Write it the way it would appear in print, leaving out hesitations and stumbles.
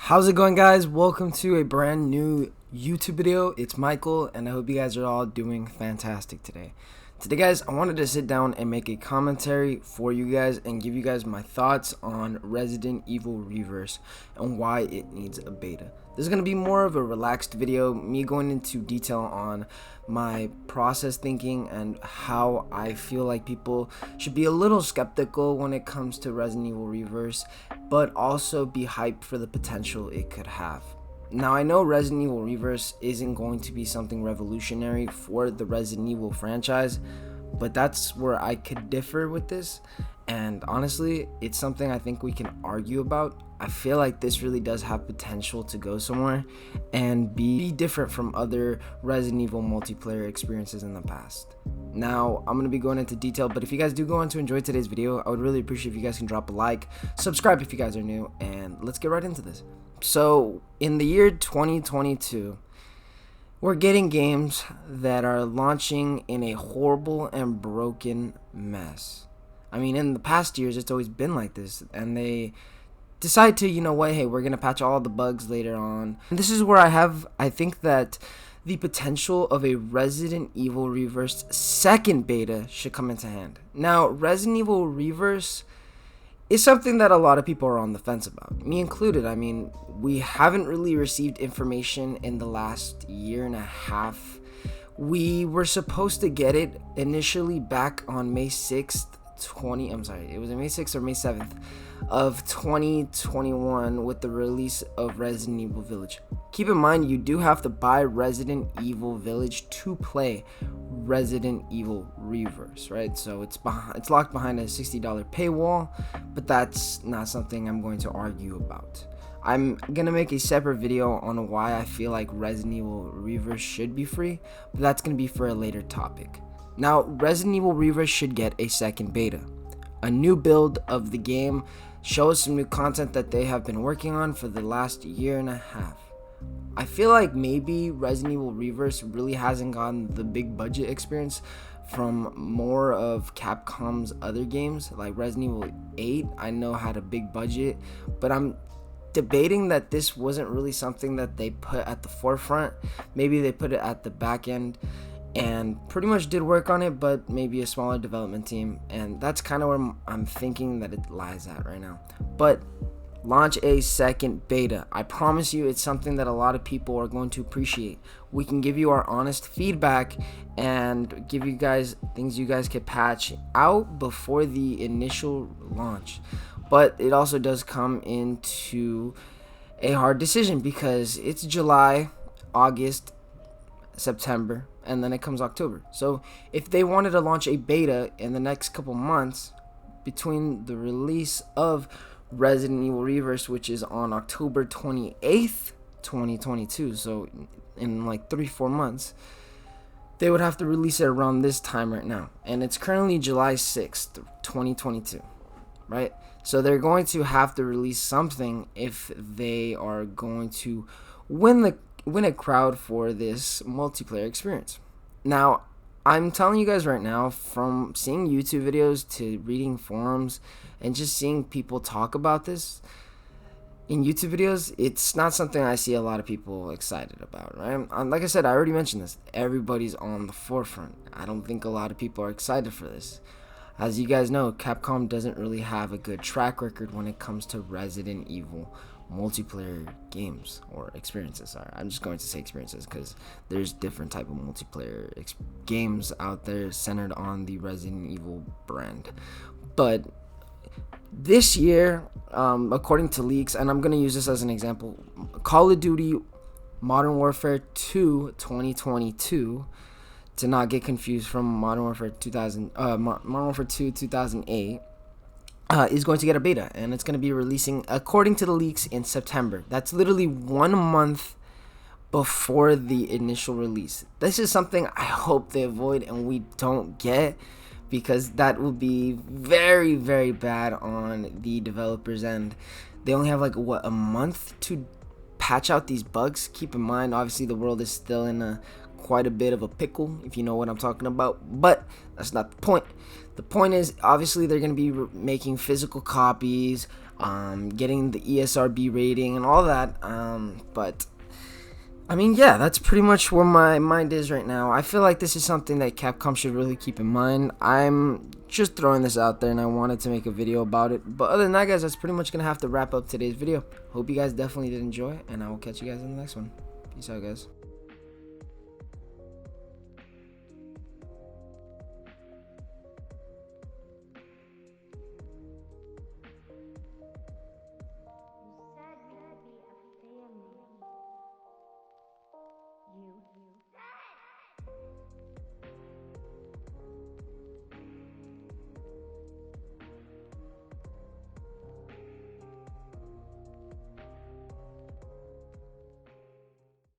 How's it going, guys? Welcome to a brand new YouTube video. It's Michael, and I hope you guys are all doing fantastic today. Today, guys, I wanted to sit down and make a commentary for you guys and give you guys my thoughts on Resident Evil Reverse and why it needs a beta. This is going to be more of a relaxed video, me going into detail on my process thinking and how I feel like people should be a little skeptical when it comes to Resident Evil Reverse, but also be hyped for the potential it could have. Now, I know Resident Evil Reverse isn't going to be something revolutionary for the Resident Evil franchise, but that's where I could differ with this, and honestly, it's something I think we can argue about. I feel like this really does have potential to go somewhere and be different from other Resident Evil multiplayer experiences in the past. Now, I'm going to be going into detail, but if you guys do go on to enjoy today's video, I would really appreciate if you guys can drop a like, subscribe if you guys are new, and let's get right into this. So, in the year 2022, we're getting games that are launching in a horrible and broken mess. I mean, in the past years, it's always been like this, and they decide to, hey, we're going to patch all the bugs later on. And this is where I think that the potential of a Resident Evil Reverse second beta should come into hand. Now, Resident Evil Reverse is something that a lot of people are on the fence about, me included. I mean, we haven't really received information in the last year and a half. We were supposed to get it initially back on May 6th, it was May 6th or May 7th of 2021 with the release of Resident Evil Village. Keep in mind, you do have to buy Resident Evil Village to play Resident Evil Reverse, right? So it's locked behind a $60 paywall, but that's not something I'm going to argue about. I'm gonna make a separate video on why I feel like Resident Evil Reverse should be free, but that's gonna be for a later topic. Now, Resident Evil Reverse should get a second beta. A new build of the game shows some new content that they have been working on for the last year and a half. I feel like maybe Resident Evil Reverse really hasn't gotten the big budget experience from more of Capcom's other games. Like Resident Evil 8, I know had a big budget, but I'm debating that this wasn't really something that they put at the forefront. Maybe they put it at the back end and pretty much did work on it, but maybe a smaller development team, and that's kind of where I'm thinking that it lies at right now. But launch a second beta. I promise you it's something that a lot of people are going to appreciate. We can give you our honest feedback and give you guys things you guys could patch out before the initial launch. But it also does come into a hard decision because it's July, August, September, and then it comes October. So if they wanted to launch a beta in the next couple months between the release of Resident Evil Reverse, which is on October 28th, 2022, so in like 3-4 months, they would have to release it around this time right now. And it's currently July 6th, 2022, right? So they're going to have to release something if they are going to win a crowd for this multiplayer experience. Now, I'm telling you guys right now, from seeing YouTube videos to reading forums and just seeing people talk about this in YouTube videos, it's not something I see a lot of people excited about, right? Like I said, I already mentioned this. Everybody's on the forefront. I don't think a lot of people are excited for this. As you guys know, Capcom doesn't really have a good track record when it comes to Resident Evil multiplayer games or experiences. Sorry, I'm just going to say experiences because there's different type of multiplayer games out there centered on the Resident Evil brand. But this year, according to leaks, and I'm going to use this as an example, Call of Duty Modern Warfare 2 2022, to not get confused from Modern Warfare 2 2008, is going to get a beta, and it's going to be releasing, according to the leaks, in September. That's literally 1 month before the initial release. This is something I hope they avoid and we don't get, because that will be very, very bad on the developers' end. They only have a month to patch out these bugs. Keep in mind, obviously the world is still in quite a bit of a pickle, if you know what I'm talking about, but that's not the point. The point is, obviously they're going to be making physical copies getting the ESRB rating and all that. But I mean, yeah, that's pretty much where my mind is right now. I feel like this is something that Capcom should really keep in mind. I'm just throwing this out there, and I wanted to make a video about it. But other than that, guys, that's pretty much going to have to wrap up today's video. Hope you guys definitely did enjoy, and I will catch you guys in the next one. Peace out, guys.